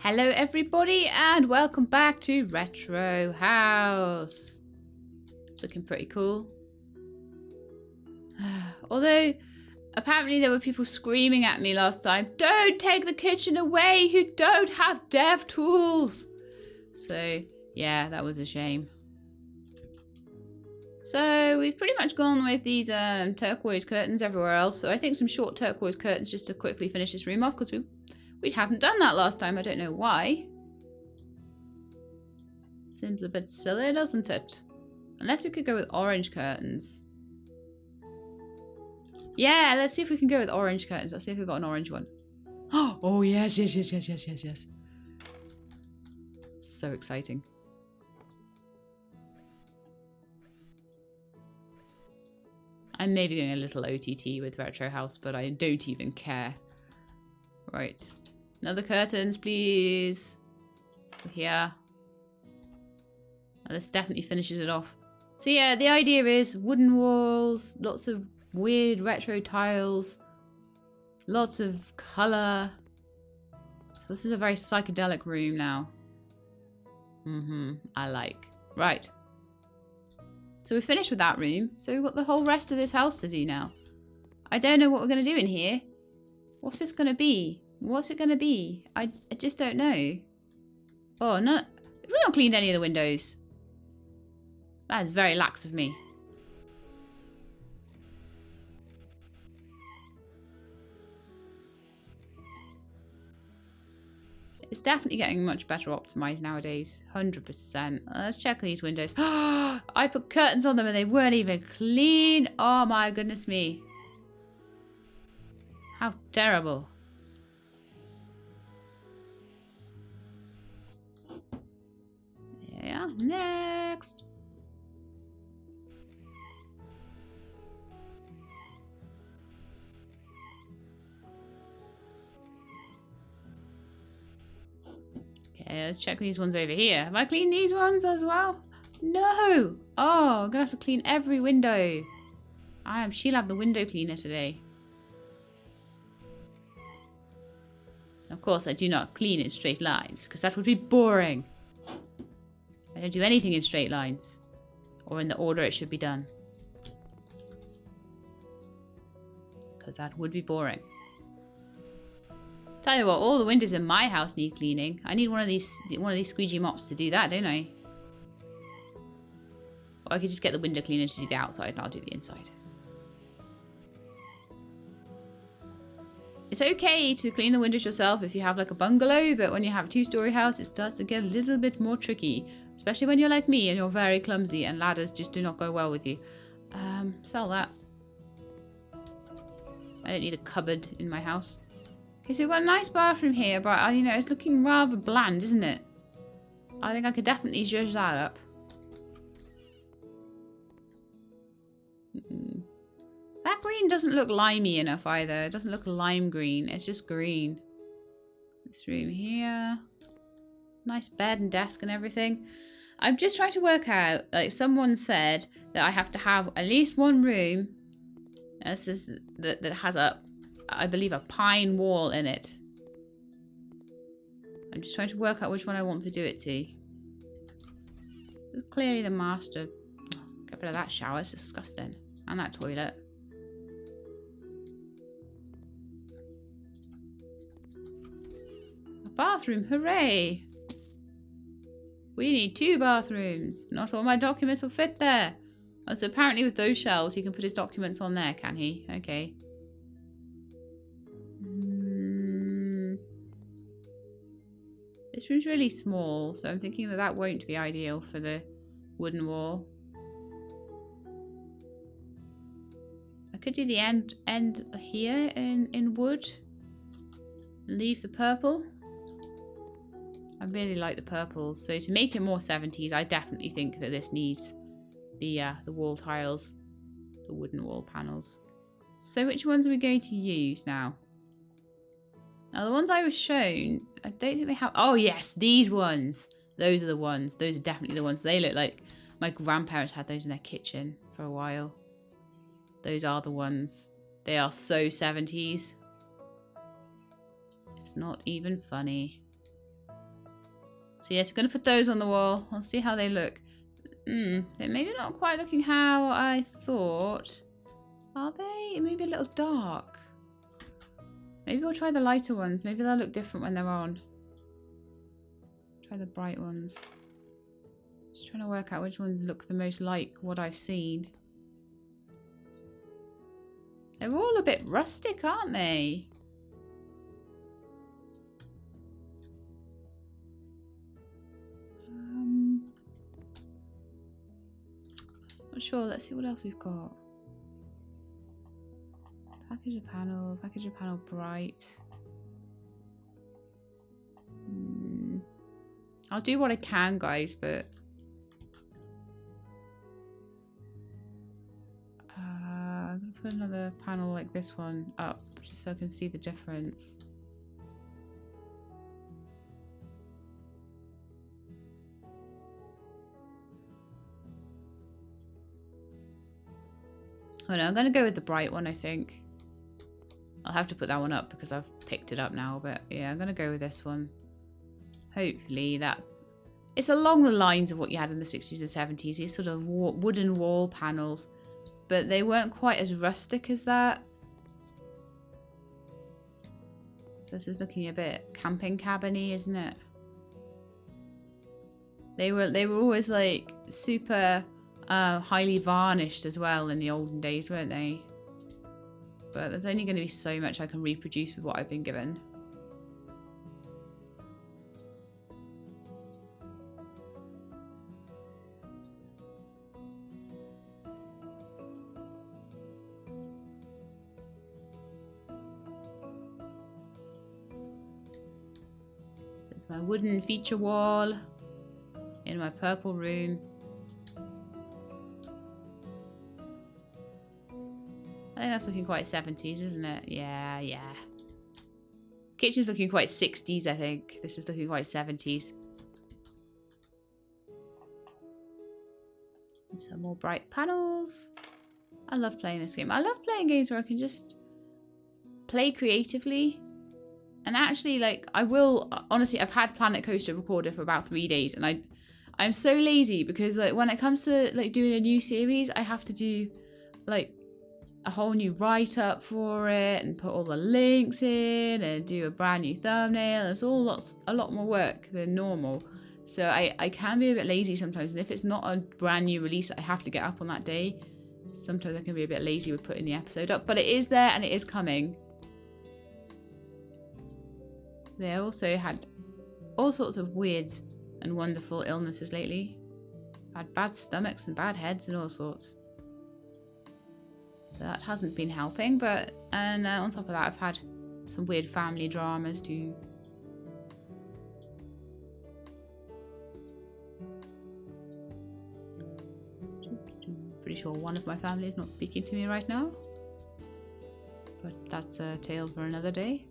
Hello everybody and welcome back to Retro House. It's looking pretty cool. Although apparently there were people screaming at me last time, don't take the kitchen away, you don't have dev tools. So yeah, that was a shame. So we've pretty much gone with these turquoise curtains everywhere else. So I think some short turquoise curtains just to quickly finish this room off because we hadn't done that last time. I don't know why. Seems a bit silly, doesn't it? Unless we could go with orange curtains. Yeah, let's see if we can go with orange curtains. Let's see if we've got an orange one. Oh, yes. So exciting. I'm maybe doing a little OTT with Retro House, but I don't even care. Right. Another curtains, please. Here. This definitely finishes it off. So yeah, the idea is wooden walls, lots of weird retro tiles, lots of colour. So this is a very psychedelic room now. I like. Right. So we're finished with that room. So we've got the whole rest of this house to do now. I don't know what we're going to do in here. What's this going to be? What's it going to be? I just don't know. Oh, no. We've not cleaned any of the windows. That is very lax of me. It's definitely getting much better optimized nowadays. 100%. Let's check these windows. I put curtains on them and they weren't even clean. Oh my goodness me. How terrible. Yeah, next. Okay, let's check these ones over here. Have I cleaned these ones as well? No! Oh, I'm gonna have to clean every window. She'll have the window cleaner today. Of course, I do not clean in straight lines, because that would be boring. I don't do anything in straight lines. Or in the order it should be done. Because that would be boring. Tell you what, all the windows in my house need cleaning. I need one of these squeegee mops to do that, don't I? Or I could just get the window cleaner to do the outside and I'll do the inside. It's okay to clean the windows yourself if you have like a bungalow, but when you have a two-story house, it starts to get a little bit more tricky. Especially when you're like me and you're very clumsy and ladders just do not go well with you. Sell that. I don't need a cupboard in my house. Okay, so we've got a nice bathroom here, but you know, it's looking rather bland, isn't it? I think I could definitely zhuzh that up. That green doesn't look limey enough either. It doesn't look lime green. It's just green. This room here. Nice bed and desk and everything. I'm just trying to work out, like someone said that I have to have at least one room that has I believe a pine wall in it. I'm just trying to work out which one I want to do it to. This is clearly the master. Get rid of that shower, it's disgusting. And that toilet. A bathroom, hooray! We need 2 bathrooms. Not all my documents will fit there. Oh, so apparently with those shelves, he can put his documents on there, can he? Okay. This room's really small, so I'm thinking that that won't be ideal for the wooden wall. I could do the end here in wood. Leave the purple. I really like the purple, so to make it more 70s, I definitely think that this needs the wall tiles, the wooden wall panels. So which ones are we going to use now? Now the ones I was shown, I don't think they have. Oh yes, these ones. Those are the ones. Those are definitely the ones. They look like my grandparents had those in their kitchen for a while. Those are the ones. They are so 70s. It's not even funny. So yes, we're going to put those on the wall. I'll see how they look. They're maybe not quite looking how I thought. Are they? Maybe a little dark. Maybe we'll try the lighter ones. Maybe they'll look different when they're on. Try the bright ones. Just trying to work out which ones look the most like what I've seen. They're all a bit rustic, aren't they? Not sure. Let's see what else we've got. Package a panel bright. I'll do what I can, guys, but I'm gonna put another panel like this one up just so I can see the difference. Oh no, I'm gonna go with the bright one, I think. I'll have to put that one up because I've picked it up now, but yeah, I'm gonna go with this one. Hopefully it's along the lines of what you had in the 60s and 70s, these sort of wooden wall panels, but they weren't quite as rustic as that. This is looking a bit camping cabin-y, isn't it? They were always like super highly varnished as well in the olden days, weren't they? But there's only going to be so much I can reproduce with what I've been given. So it's my wooden feature wall in my purple room. I think that's looking quite 70s, isn't it? Yeah, yeah. Kitchen's looking quite 60s, I think. This is looking quite 70s. And some more bright panels. I love playing this game. I love playing games where I can just play creatively. And actually, like, I will... Honestly, I've had Planet Coaster Recorder for about 3 days. And I'm so lazy because, like, when it comes to, like, doing a new series, I have to do, like... a whole new write-up for it and put all the links in and do a brand new thumbnail. It's all a lot more work than normal. So I can be a bit lazy sometimes, and if it's not a brand new release that I have to get up on that day, sometimes I can be a bit lazy with putting the episode up. But it is there and it is coming. They also had all sorts of weird and wonderful illnesses lately. Had bad stomachs and bad heads and all sorts. So that hasn't been helping, but on top of that, I've had some weird family dramas too. Pretty sure one of my family is not speaking to me right now, but that's a tale for another day.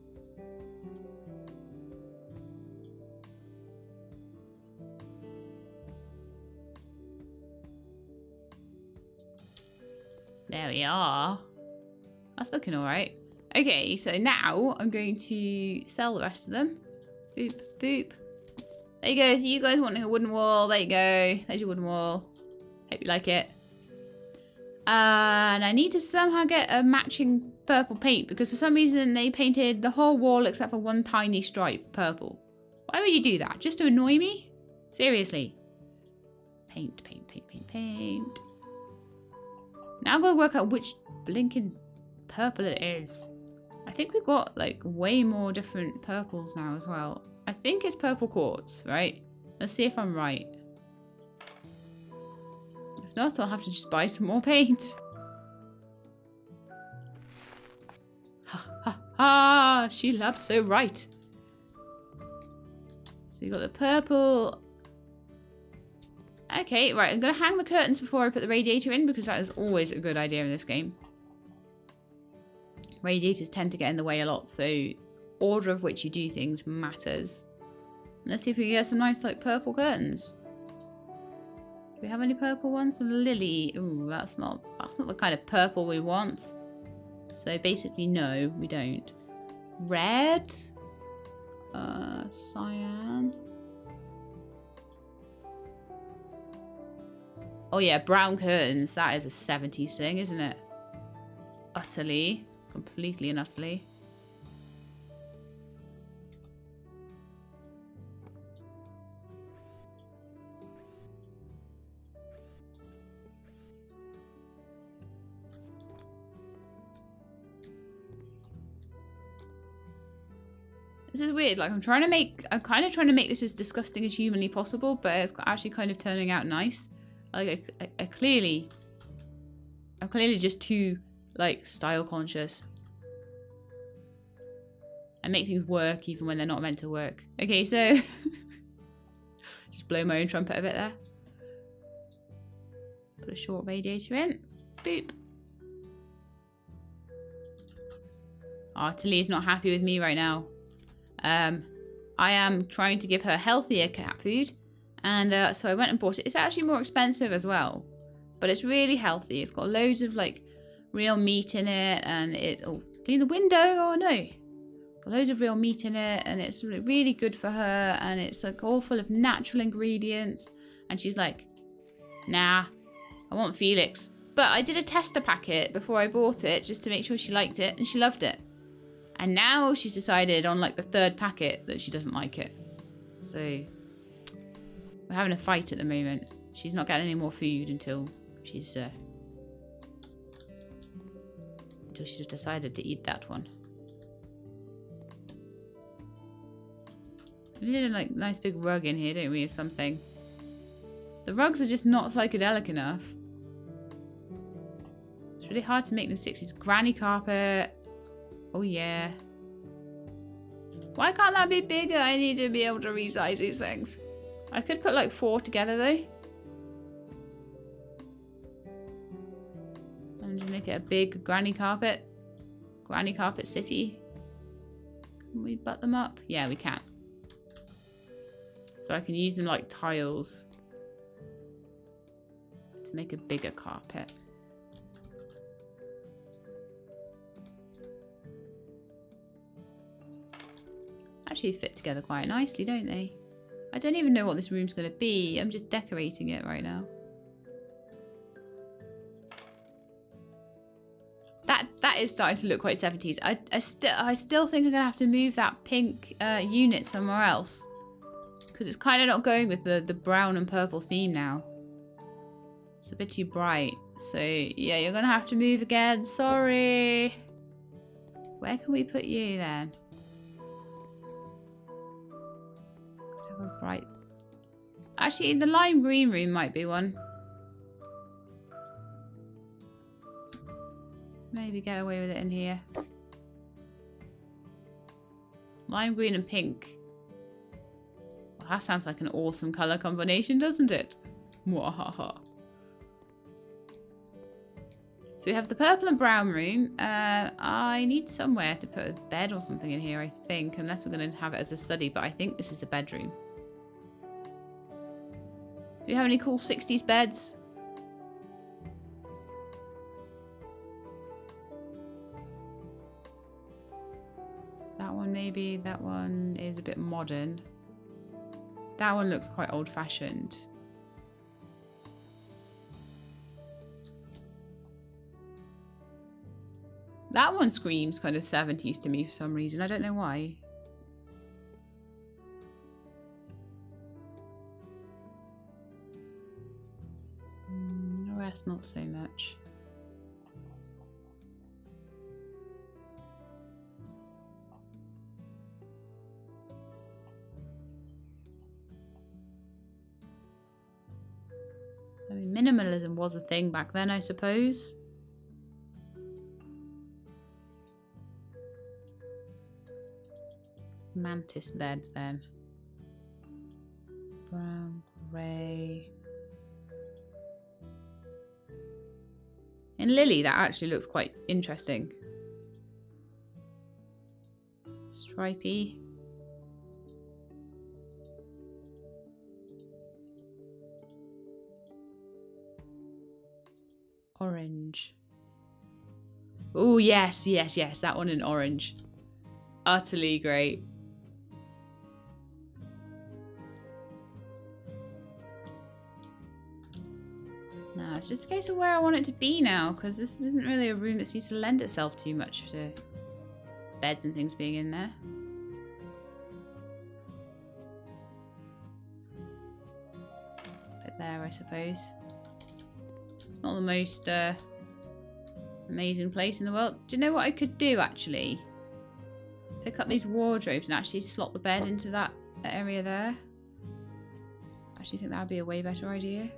There we are. That's looking alright. Okay, so now I'm going to sell the rest of them. Boop, boop. There you go. So you guys wanting a wooden wall. There you go. There's your wooden wall. Hope you like it. And I need to somehow get a matching purple paint because for some reason they painted the whole wall except for one tiny stripe purple. Why would you do that? Just to annoy me? Seriously. Paint, paint, paint, paint, paint. Now I've got to work out which blinking purple it is. I think we've got like way more different purples now as well. I think it's purple quartz, right? Let's see if I'm right. If not, I'll have to just buy some more paint. Ha ha ha! She labs so right. So you got the purple. Okay, right, I'm going to hang the curtains before I put the radiator in because that is always a good idea in this game. Radiators tend to get in the way a lot, so order of which you do things matters. Let's see if we can get some nice, like, purple curtains. Do we have any purple ones? The lily. Ooh, that's not the kind of purple we want. So basically, no, we don't. Red. Cyan. Oh yeah, brown curtains. That is a 70s thing, isn't it? Utterly. Completely and utterly. This is weird. Like I'm kind of trying to make this as disgusting as humanly possible, but it's actually kind of turning out nice. Like I'm clearly just too like style conscious. I make things work even when they're not meant to work. Okay, so just blow my own trumpet a bit there. Put a short radiator in. Boop. Oh, Talia's not happy with me right now. I am trying to give her healthier cat food, and so I went and bought it. It's actually more expensive as well, but it's really healthy. It's got loads of like real meat in it, and clean the window. Oh no, got loads of real meat in it, and it's really good for her, and it's like all full of natural ingredients. And she's like, nah, I want Felix. But I did a tester packet before I bought it just to make sure she liked it, and she loved it. And now she's decided on like the 3rd packet that she doesn't like it. So we're having a fight at the moment. She's not getting any more food until she's just decided to eat that one. We need a like nice big rug in here, don't we, or something? The rugs are just not psychedelic enough. It's really hard to make them 60s. Granny carpet. Oh yeah. Why can't that be bigger? I need to be able to resize these things. I could put like 4 together though. And just make it a big granny carpet. Granny carpet city. Can we butt them up? Yeah, we can. So I can use them like tiles to make a bigger carpet. Actually fit together quite nicely, don't they? I don't even know what this room's going to be. I'm just decorating it right now. That is starting to look quite 70s. I still think I'm going to have to move that pink unit somewhere else. Because it's kind of not going with the brown and purple theme now. It's a bit too bright. So, yeah, you're going to have to move again. Sorry. Where can we put you then? Bright. Actually, the lime green room might be one. Maybe get away with it in here. Lime green and pink. Well, that sounds like an awesome colour combination, doesn't it? Mwahaha. So we have the purple and brown room. I need somewhere to put a bed or something in here, I think. Unless we're going to have it as a study, but I think this is a bedroom. Do we have any cool 60s beds? That one maybe. That one is a bit modern. That one looks quite old-fashioned. That one screams kind of 70s to me for some reason. I don't know why. The rest, not so much. I mean, minimalism was a thing back then, I suppose. Mantis bed then. Brown, grey. In Lily, that actually looks quite interesting. Stripey. Orange. Oh, yes, yes, yes. That one in orange. Utterly great. it's just a case of where I want it to be now, because this isn't really a room that seems to lend itself too much to beds and things being in there. Bit there, I suppose. It's not the most amazing place in the world. Do you know what I could do, actually? Pick up these wardrobes and actually slot the bed into that area there. I actually think that would be a way better idea.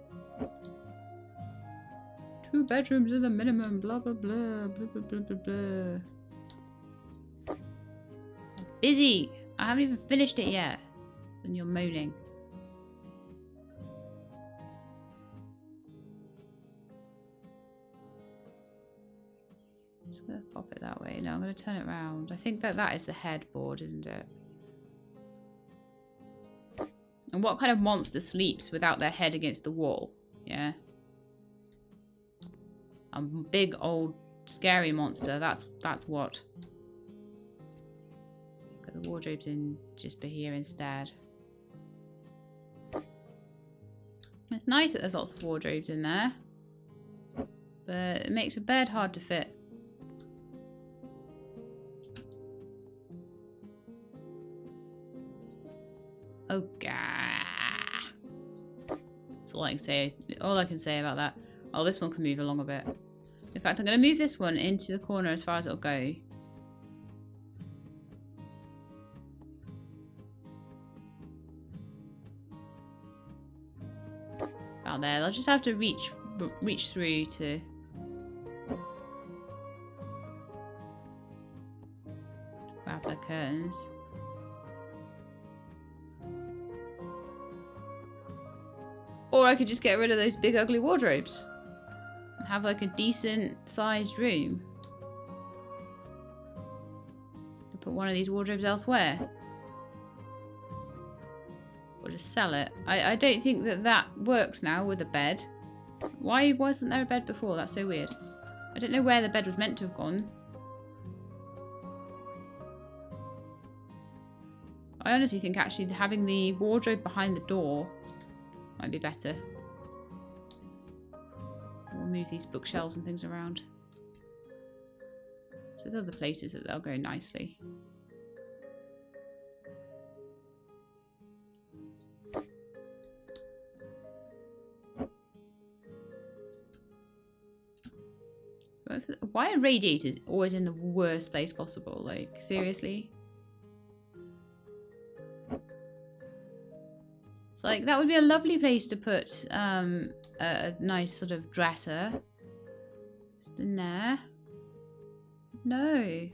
2 bedrooms are the minimum, blah blah blah, blah blah blah blah blah. I'm busy! I haven't even finished it yet. And you're moaning. Just gonna pop it that way. No, I'm gonna turn it around. I think that is the headboard, isn't it? And what kind of monster sleeps without their head against the wall? Yeah. A big old scary monster. That's what. Got the wardrobes in just for here instead. It's nice that there's lots of wardrobes in there, but it makes a bed hard to fit. Oh god. That's all I can say. All I can say about that. Oh, this one can move along a bit. In fact, I'm going to move this one into the corner as far as it'll go. About there. I'll just have to reach through to grab the curtains. Or I could just get rid of those big ugly wardrobes and have like a decent sized room. Could put one of these wardrobes elsewhere. Or just sell it. I don't think that works now with a bed. Why wasn't there a bed before? That's so weird. I don't know where the bed was meant to have gone. I honestly think actually having the wardrobe behind the door might be better. We'll move these bookshelves and things around. So there's other places that they'll go nicely. Why are radiators always in the worst place possible? Like, seriously? Like, that would be a lovely place to put a nice sort of dresser. Just in there. No.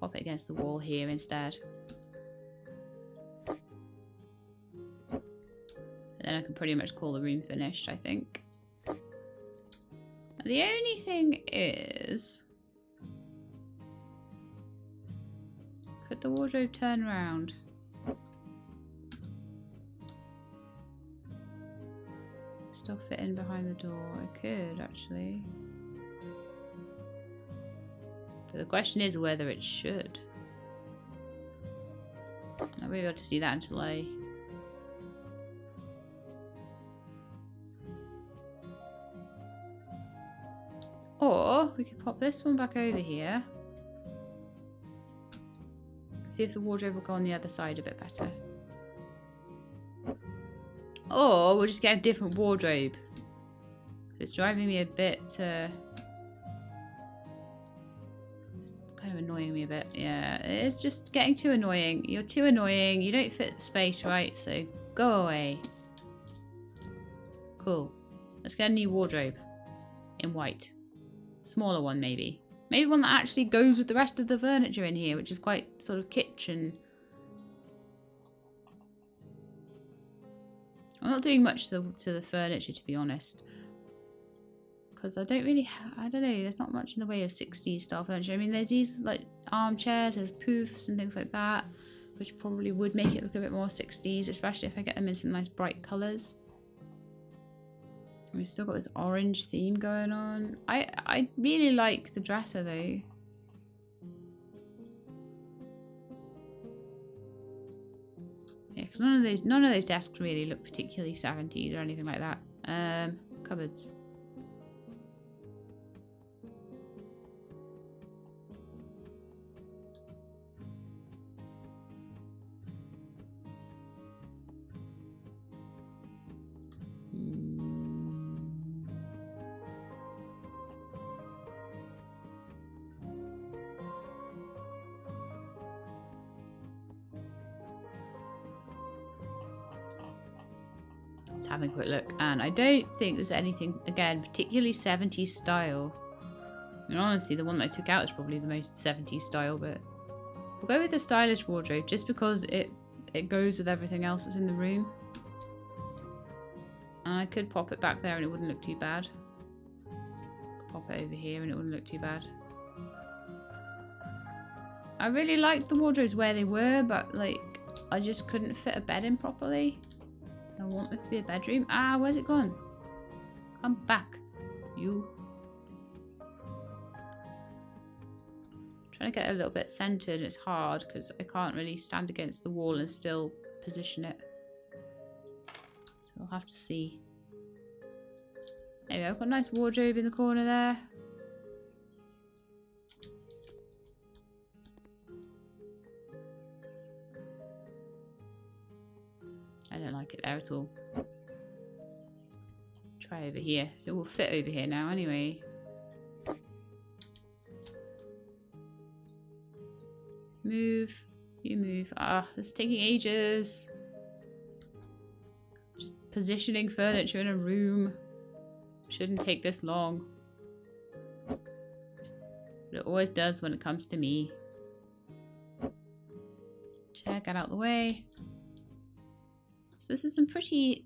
Pop it against the wall here instead. And then I can pretty much call the room finished, I think. The only thing is... could the wardrobe turn around? Still fit in behind the door. It could, actually. But the question is whether it should. I won't be able to see that until I... Or we could pop this one back over here. See if the wardrobe will go on the other side of it better. Or we'll just get a different wardrobe. It's driving me a bit... it's kind of annoying me a bit. Yeah, it's just getting too annoying. You're too annoying. You don't fit the space right, so go away. Cool. Let's get a new wardrobe. In white. Smaller one, maybe. Maybe one that actually goes with the rest of the furniture in here, which is quite sort of kitchen. I'm not doing much to the furniture, to be honest. Because I don't really... I don't know, there's not much in the way of 60s style furniture. I mean, there's these, like, armchairs, there's poofs and things like that, which probably would make it look a bit more 60s, especially if I get them in some nice bright colours. We've still got this orange theme going on. I really like the dresser though. Yeah, Because none of those desks really look particularly 70s or anything like that. Cupboards. Just having a quick look, and I don't think there's anything, again, particularly 70s style. I mean, honestly, the one that I took out is probably the most 70s style, but we'll go with the stylish wardrobe just because it goes with everything else that's in the room. And I could pop it back there and it wouldn't look too bad. Could pop it over here and it wouldn't look too bad. I really liked the wardrobes where they were, but like I just couldn't fit a bed in properly. I want this to be a bedroom. Ah, where's it gone? Come back, you. Trying to get it a little bit centered. It's hard because I can't really stand against the wall and still position it. So we'll have to see. There we go. I've got a nice wardrobe in the corner there. I don't like it there at all. Try over here. It will fit over here now anyway. Move. You move. Ah, it's taking ages. Just positioning furniture in a room shouldn't take this long. But it always does when it comes to me. Chair, get out of the way. So this is some pretty,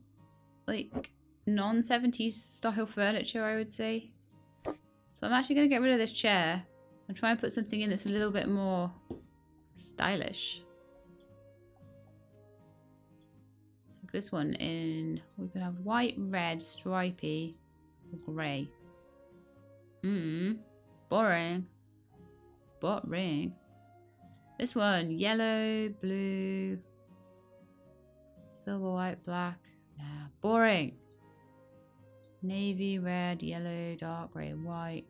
like, non-70s style furniture, I would say. So I'm actually going to get rid of this chair and try and put something in that's a little bit more stylish. Like this one in, we're going to have white, red, stripy, or grey. Boring. Boring. This one, yellow, blue, silver, white, black. Nah, boring. Navy, red, yellow, dark grey, white.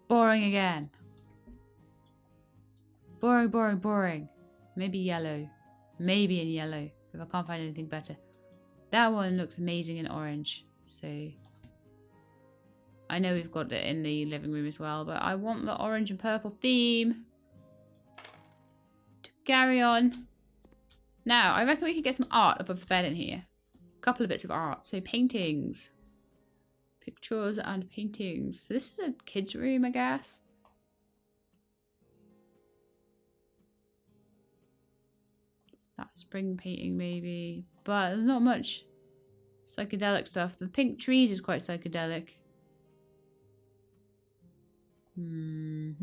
Boring again. Boring, boring, boring. Maybe yellow. Maybe in yellow, if I can't find anything better. That one looks amazing in orange. So I know we've got it in the living room as well, but I want the orange and purple theme to carry on. Now, I reckon we could get some art above the bed in here. A couple of bits of art. So paintings. Pictures and paintings. So this is a kid's room, I guess. It's that spring painting maybe. But there's not much psychedelic stuff. The pink trees is quite psychedelic. The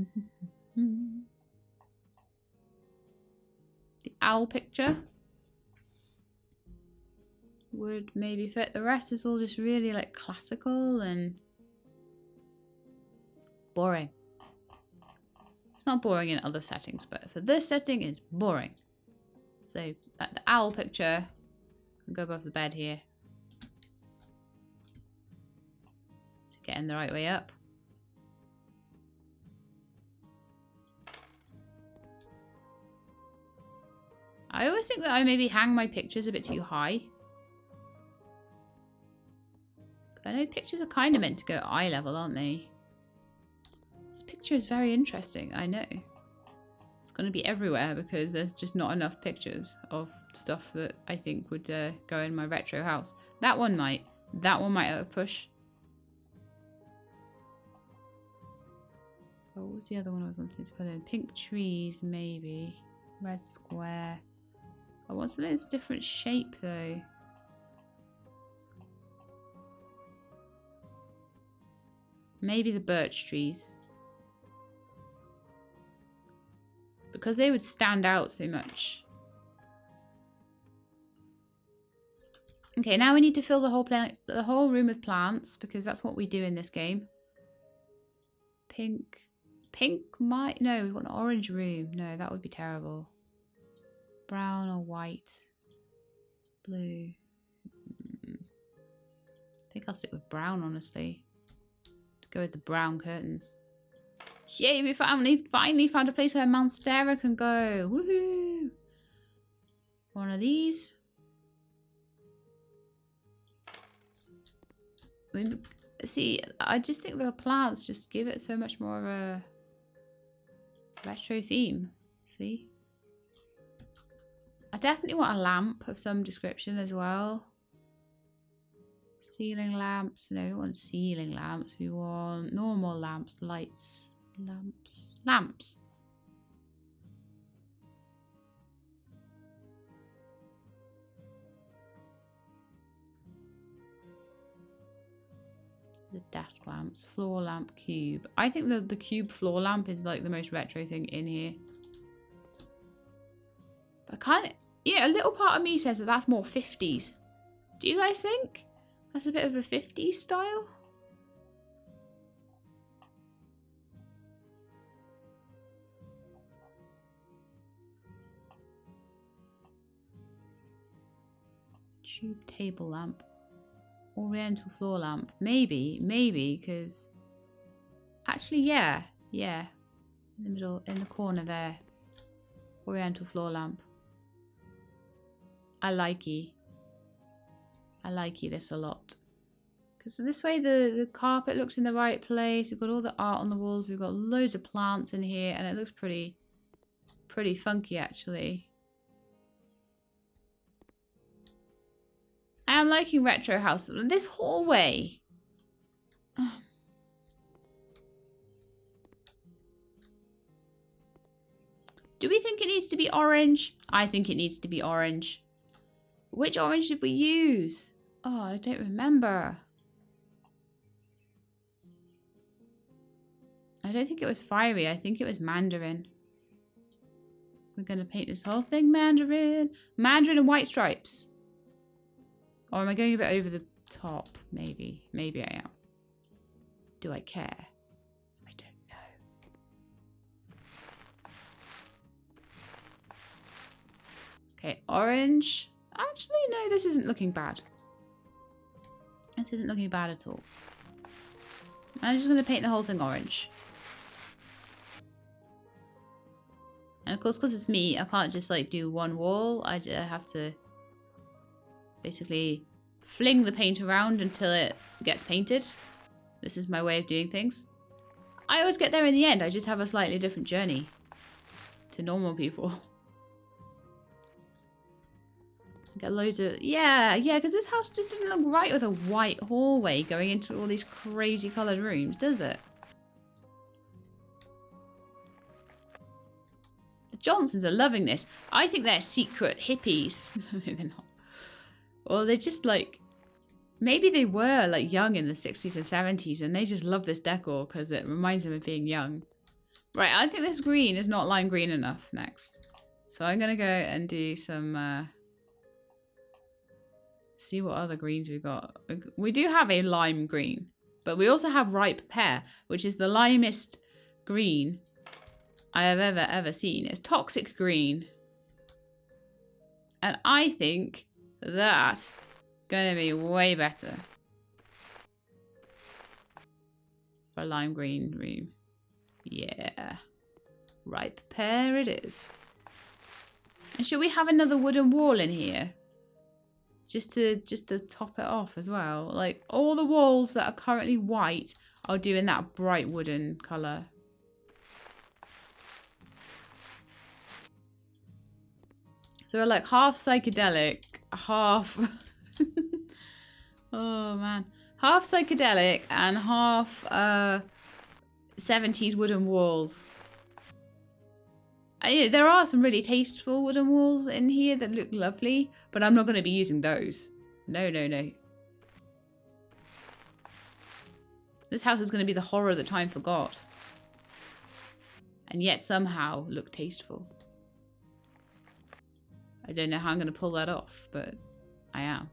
owl picture would maybe fit. The rest is all just really like classical and boring. It's not boring in other settings, but for this setting it's boring. So the owl picture can go above the bed here. So getting the right way up. I always think that I maybe hang my pictures a bit too high. I know pictures are kind of meant to go eye level, aren't they? This picture is very interesting, I know. It's going to be everywhere because there's just not enough pictures of stuff that I think would go in my retro house. That one might. That one might have a push. Oh, what was the other one I was wanting to put in? Pink trees, maybe. Red square. I want something that's a different shape, though. Maybe the birch trees. Because they would stand out so much. Okay, now we need to fill the whole room with plants because that's what we do in this game. Pink. Pink might... No, we want an orange room. No, that would be terrible. Brown or white. Blue. I think I'll stick with brown, honestly. Go with the brown curtains. Yay, we finally found a place where Monstera can go. Woohoo! One of these. See, I just think the plants just give it so much more of a retro theme. See? I definitely want a lamp of some description as well. Ceiling lamps. No, we don't want ceiling lamps. We want normal lamps, lights, lamps. Lamps. The desk lamps, floor lamp, cube. I think the cube floor lamp is like the most retro thing in here. But kind of, yeah, a little part of me says that that's more 50s. Do you guys think? That's a bit of a 50s style. Tube table lamp. Oriental floor lamp. Maybe, because... Actually, yeah. In the middle, in the corner there. Oriental floor lamp. I likey this a lot. Because this way the carpet looks in the right place. We've got all the art on the walls. We've got loads of plants in here. And it looks pretty funky, actually. I am liking retro house. This hallway. Do we think it needs to be orange? I think it needs to be orange. Which orange did we use? Oh, I don't remember. I don't think it was fiery. I think it was mandarin. We're going to paint this whole thing mandarin. Mandarin and white stripes. Or am I going a bit over the top? Maybe. Maybe I am. Do I care? I don't know. Okay, orange. Actually, no, this isn't looking bad. This isn't looking bad at all. I'm just going to paint the whole thing orange. And of course, because it's me, I can't just like do one wall. I have to basically fling the paint around until it gets painted. This is my way of doing things. I always get there in the end. I just have a slightly different journey to normal people. Get loads of... Yeah, because this house just doesn't look right with a white hallway going into all these crazy coloured rooms, does it? The Johnsons are loving this. I think they're secret hippies. They're not. Or they're just like... Maybe they were like young in the 60s and 70s and they just love this decor because it reminds them of being young. Right, I think this green is not lime green enough next. So I'm going to go and do some... see what other greens we've got. We do have a lime green, but we also have ripe pear, which is the limest green I have ever seen. It's toxic green. And I think that's gonna be way better for a lime green room. Yeah. Ripe pear it is. And should we have another wooden wall in here? Just to top it off as well. Like all the walls that are currently white, I'll do in that bright wooden colour. So we're like half psychedelic, half... oh man. Half psychedelic and half 70s wooden walls. You know, there are some really tasteful wooden walls in here that look lovely, but I'm not going to be using those. No. This house is going to be the horror that time forgot. And yet somehow look tasteful. I don't know how I'm going to pull that off, but I am.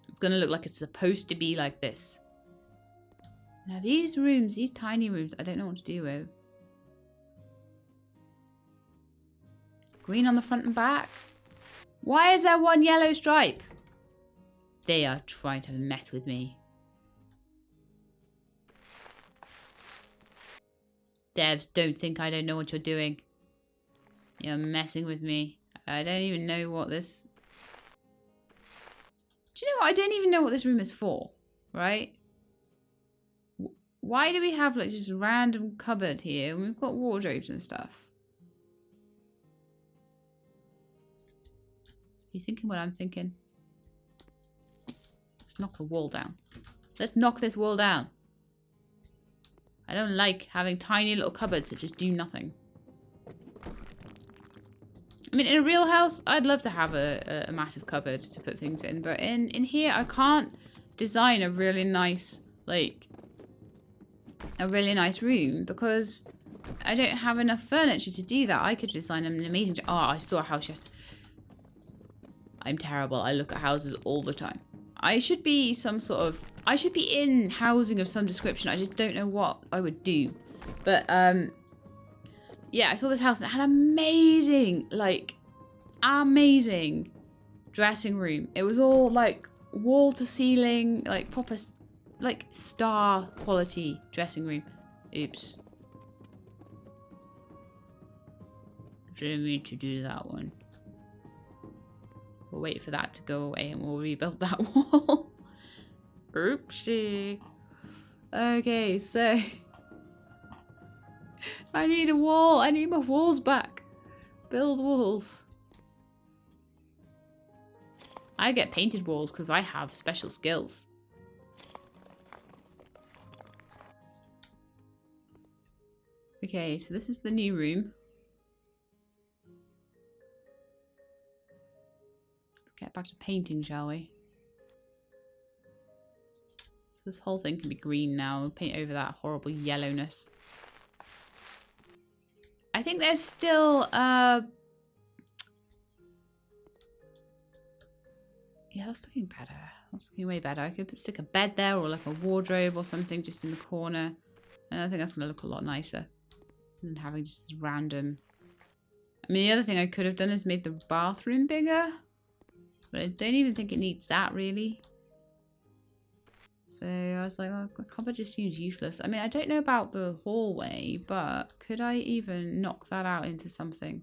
It's going to look like it's supposed to be like this. Now these rooms, these tiny rooms, I don't know what to do with. Green on the front and back. Why is there one yellow stripe? They are trying to mess with me. Devs, don't think I don't know what you're doing. You're messing with me. I don't even know what this... Do you know what? I don't even know what this room is for, right? Why do we have like just a random cupboard here? We've got wardrobes and stuff. Are you thinking what I'm thinking? Let's knock the wall down. Let's knock this wall down. I don't like having tiny little cupboards that just do nothing. I mean, in a real house, I'd love to have a massive cupboard to put things in. But in here, I can't design a really nice, like, a really nice room because I don't have enough furniture to do that. I could design an amazing... Oh, I saw a house yesterday. I'm terrible. I look at houses all the time. I should be some sort of... I should be in housing of some description. I just don't know what I would do. But, yeah, I saw this house and it had amazing, like, amazing dressing room. It was all, like, wall to ceiling, like, proper, like, star quality dressing room. Oops. Didn't mean to do that one. We'll wait for that to go away and we'll rebuild that wall. Oopsie. Okay, so... I need a wall. I need my walls back. Build walls. I get painted walls because I have special skills. Okay, so this is the new room. Let's get back to painting, shall we? So this whole thing can be green now. We'll paint over that horrible yellowness. I think there's still, yeah, that's looking better. That's looking way better. I could stick a bed there or like a wardrobe or something just in the corner. And I think that's going to look a lot nicer than having just this random... I mean, the other thing I could have done is made the bathroom bigger. But I don't even think it needs that, really. So I was like, oh, the cupboard just seems useless. I mean, I don't know about the hallway, but could I even knock that out into something?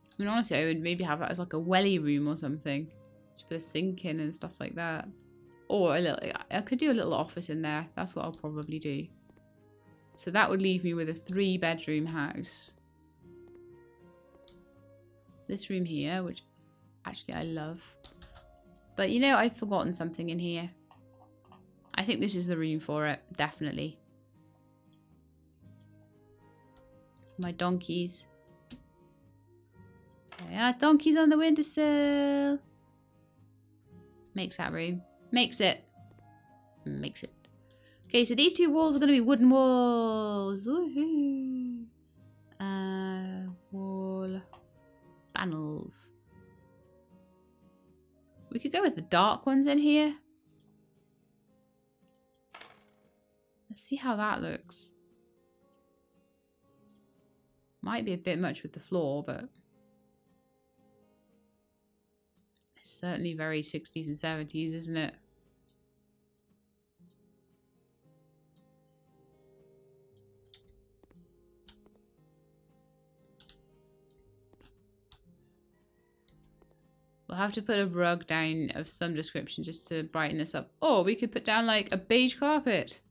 I mean, honestly, I would maybe have that as like a welly room or something. Just put a sink in and stuff like that. Or a little, I could do a little office in there. That's what I'll probably do. So that would leave me with a 3-bedroom house. This room here, which actually I love. But you know, I've forgotten something in here. I think this is the room for it, definitely. My donkeys. There are donkeys on the windowsill. Makes that room. Makes it. Makes it. Okay, so these 2 walls are going to be wooden walls. Woohoo! Wall panels. We could go with the dark ones in here. Let's see how that looks. Might be a bit much with the floor, but it's certainly very 60s and 70s, isn't it? We'll have to put a rug down of some description just to brighten this up. Or we could put down like a beige carpet.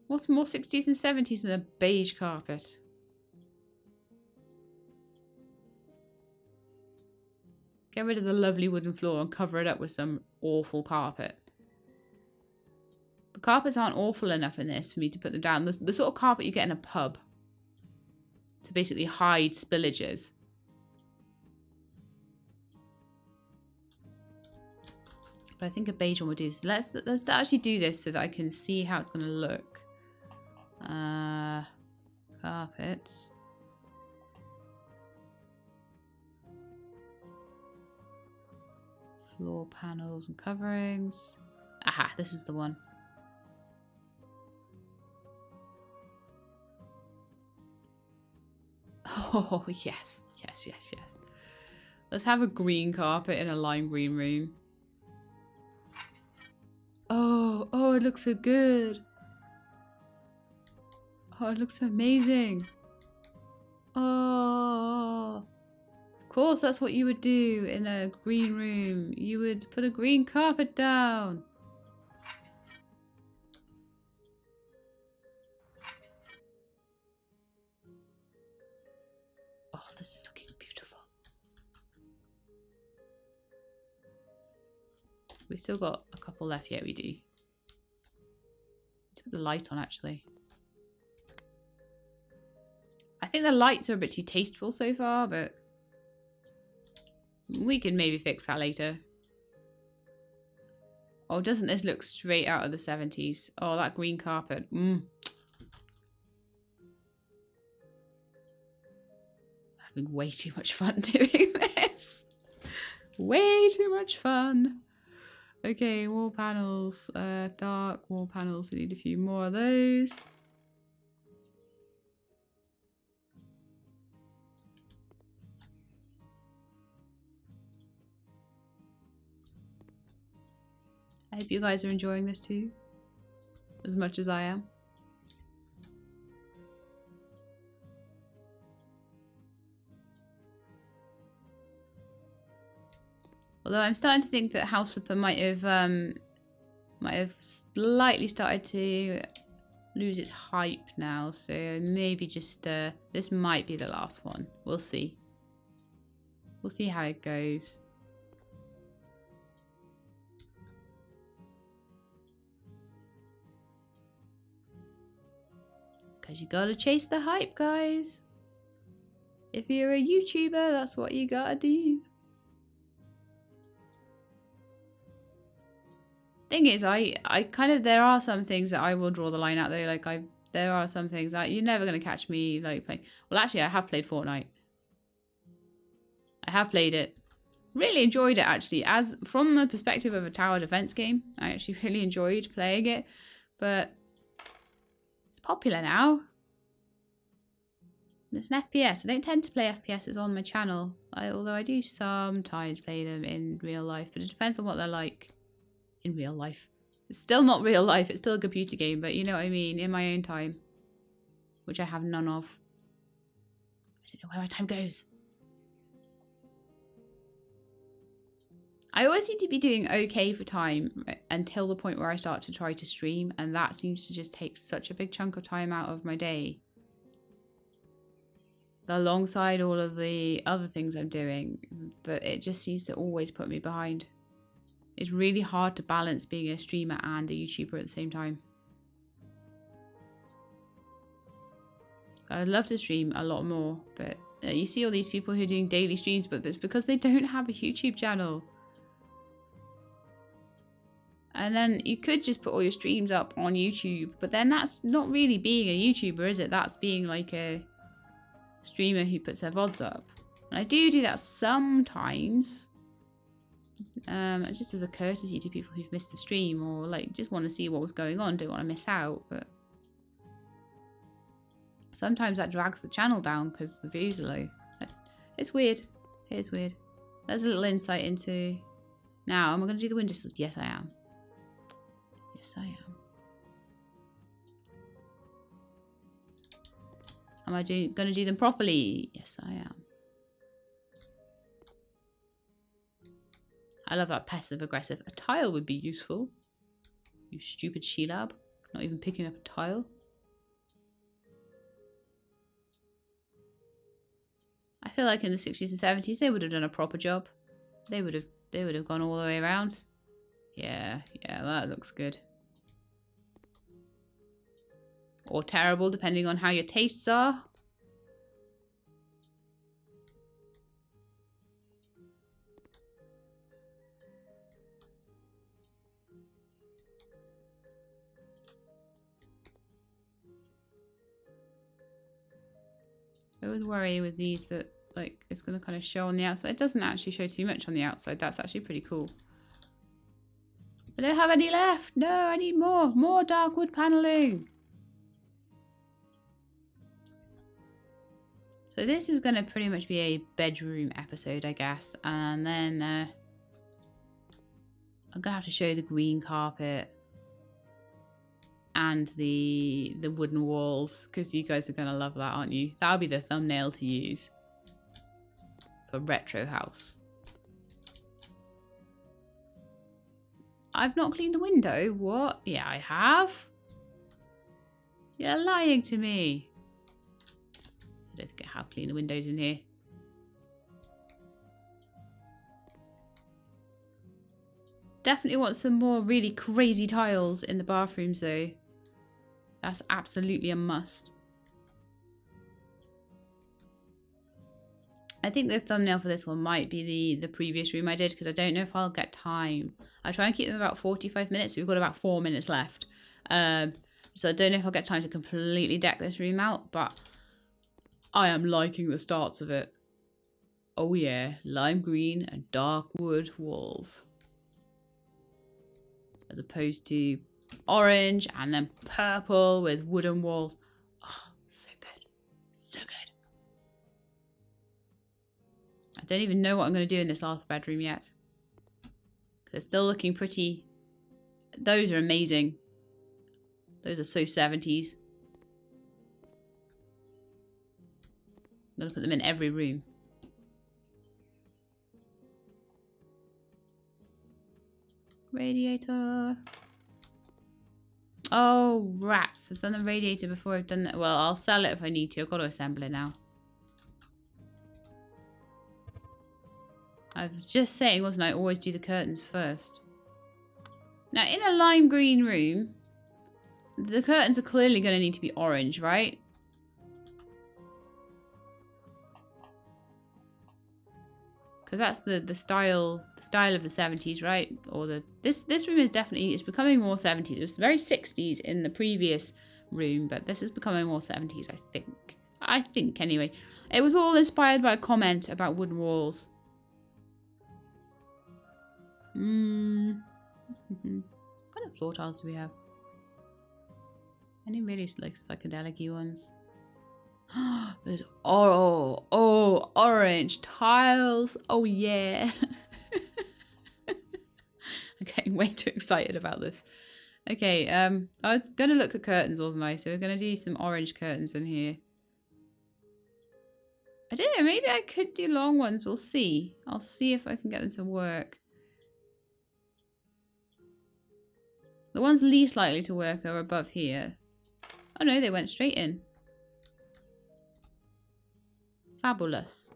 What's more 60s and 70s than a beige carpet? Get rid of the lovely wooden floor and cover it up with some awful carpet. The carpets aren't awful enough in this for me to put them down. The sort of carpet you get in a pub to basically hide spillages. But I think a beige one would do. So let's actually do this so that I can see how it's going to look. Carpets. Floor panels and coverings. Aha, this is the one. Oh, yes. Yes, yes, yes. Let's have a green carpet in a lime green room. Oh, oh, it looks so good. Oh, it looks amazing. Oh, of course, that's what you would do in a green room. You would put a green carpet down. Oh, this is looking beautiful. We've still got a couple left. Yeah, we do. Let's put the light on, actually. I think the lights are a bit too tasteful so far, but we can maybe fix that later. Oh, doesn't this look straight out of the 70s? Oh, that green carpet. Having way too much fun doing this. Way too much fun. Okay, wall panels. Dark wall panels. We need a few more of those. I hope you guys are enjoying this too. As much as I am. Although I'm starting to think that House Flipper might have slightly started to lose its hype now. So maybe just this might be the last one. We'll see. We'll see how it goes. Because you gotta chase the hype, guys. If you're a YouTuber, that's what you gotta do. Thing is, I kind of, there are some things that I will draw the line out though. Like there are some things that you're never gonna catch me like playing. Well, actually, I have played Fortnite. I have played it. Really enjoyed it actually. As from the perspective of a tower defense game, I actually really enjoyed playing it. But it's popular now. It's an FPS. I don't tend to play FPSs on my channel, although I do sometimes play them in real life. But it depends on what they're like in real life. It's still not real life. It's still a computer game, but you know what I mean. In my own time, which I have none of. I don't know where my time goes. I always seem to be doing okay for time until the point where I start to try to stream, and that seems to just take such a big chunk of time out of my day. Alongside all of the other things I'm doing, that it just seems to always put me behind. It's really hard to balance being a streamer and a YouTuber at the same time. I'd love to stream a lot more, but you see all these people who are doing daily streams, but it's because they don't have a YouTube channel. And then you could just put all your streams up on YouTube, but then that's not really being a YouTuber, is it? That's being like a streamer who puts their VODs up. And I do that sometimes. Just as a courtesy to people who've missed the stream or like just want to see what was going on, don't want to miss out. But sometimes that drags the channel down because the views are low. It's weird. It is weird. There's a little insight into... Now, am I going to do the windows? Yes, I am. Yes, I am. Am I going to do them properly? Yes, I am. I love that passive aggressive. A tile would be useful. You stupid Sheelab. Not even picking up a tile. I feel like in the 60s and 70s they would have done a proper job. They would have gone all the way around. Yeah, that looks good. Or terrible, depending on how your tastes are. I always worry with these that like it's going to kind of show on the outside. It doesn't actually show too much on the outside. That's actually pretty cool. I don't have any left. No, I need more. More dark wood paneling. So this is going to pretty much be a bedroom episode, I guess. And then I'm going to have to show you the green carpet and the wooden walls, because you guys are going to love that, aren't you? That'll be the thumbnail to use for Retro House. I've not cleaned the window. What? Yeah, I have. You're lying to me. I don't think I have cleaned the windows in here. Definitely want some more really crazy tiles in the bathrooms though. That's absolutely a must. I think the thumbnail for this one might be the previous room I did, because I don't know if I'll get time. I try and keep them about 45 minutes. We've got about 4 minutes left. So I don't know if I'll get time to completely deck this room out, but I am liking the starts of it. Oh yeah, lime green and dark wood walls. As opposed to orange and then purple with wooden walls. Oh, so good. So good. I don't even know what I'm going to do in this last bedroom yet. Because it's still looking pretty... Those are amazing. Those are so 70s. I'm going to put them in every room. Radiator. Oh, rats. I've done the radiator before I've done that. Well, I'll sell it if I need to. I've got to assemble it now. I was just saying, wasn't I, always do the curtains first. Now, in a lime green room, the curtains are clearly going to need to be orange, right? Because that's the style of the 70s, right? Or this room is definitely, it's becoming more 70s. It was very 60s in the previous room, but this is becoming more 70s, I think. I think, anyway. It was all inspired by a comment about wooden walls. What kind of floor tiles do we have? Any really like psychedelic-y ones? There's orange tiles. Oh yeah. I'm getting way too excited about this. Okay, I was gonna look at curtains, wasn't I? So we're gonna do some orange curtains in here. I don't know, maybe I could do long ones. We'll see. I'll see if I can get them to work. The ones least likely to work are above here. Oh no, they went straight in. Fabulous.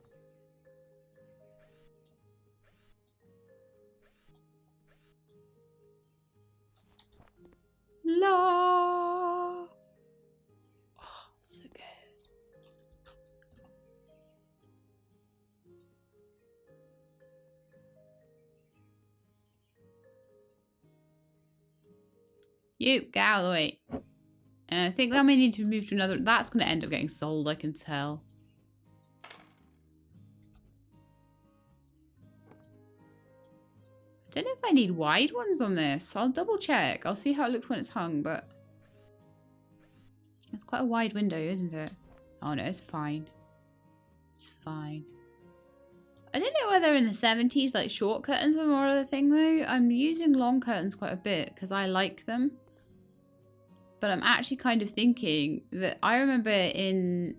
La. Oh, so good. You, get out of the way. I think that may need to move to another... That's going to end up getting sold, I can tell. I don't know if I need wide ones on this. I'll double check. I'll see how it looks when it's hung, but... It's quite a wide window, isn't it? Oh no, it's fine. It's fine. I don't know whether in the 70s, like, short curtains were more of the thing, though. I'm using long curtains quite a bit because I like them. But I'm actually kind of thinking that I remember in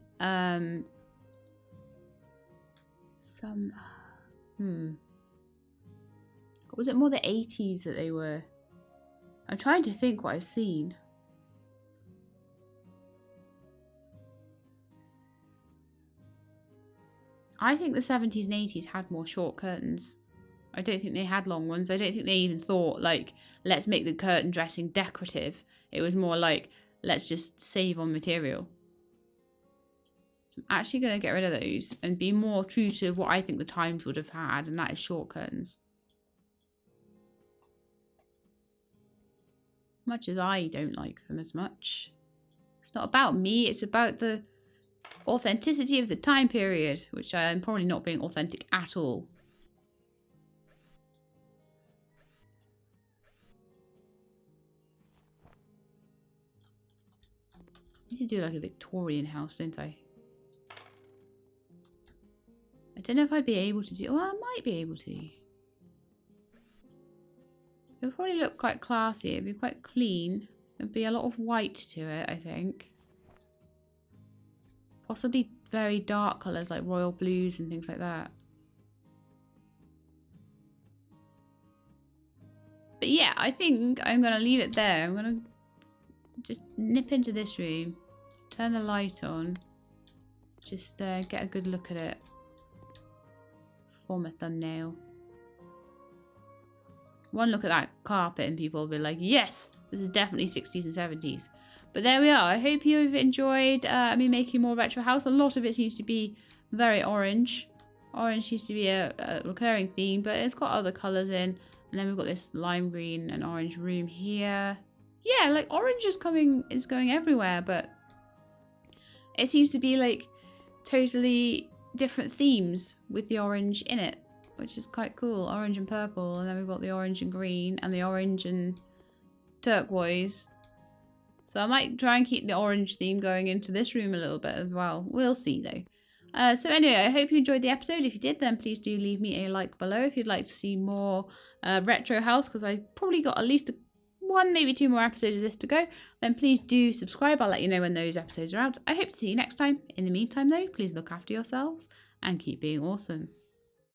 was it more the 80s that they were? I'm trying to think what I've seen. I think the 70s and 80s had more short curtains. I don't think they had long ones. I don't think they even thought, like, let's make the curtain dressing decorative. It was more like, let's just save on material. So I'm actually going to get rid of those and be more true to what I think the times would have had, and that is short curtains. Much as I don't like them as much. It's not about me, it's about the authenticity of the time period, which I'm probably not being authentic at all. I need to do like a Victorian house, don't I? Don't know if I'd be able to do... Well, I might be able to. It would probably look quite classy. It'd be quite clean. There'd be a lot of white to it, I think. Possibly very dark colours like royal blues and things like that. But yeah, I think I'm going to leave it there. I'm going to just nip into this room. Turn the light on. Just get a good look at it. Form a thumbnail. One look at that carpet and people will be like, yes, this is definitely 60s and 70s. But there we are. I hope you've enjoyed me making more retro house. A lot of it seems to be very orange. Orange seems to be a recurring theme, but it's got other colours in. And then we've got this lime green and orange room here. Yeah, like orange is going everywhere, but it seems to be like totally different themes with the orange in it, which is quite cool. Orange and purple, and then we've got the orange and green and the orange and turquoise. So I might try and keep the orange theme going into this room a little bit as well. We'll see though. So anyway, I hope you enjoyed the episode. If you did, then please do leave me a like below if you'd like to see more retro house, because I probably got at least one, maybe two more episodes of this to go. Then please do subscribe. I'll let you know when those episodes are out. I hope to see you next time. In the meantime though, please look after yourselves and keep being awesome.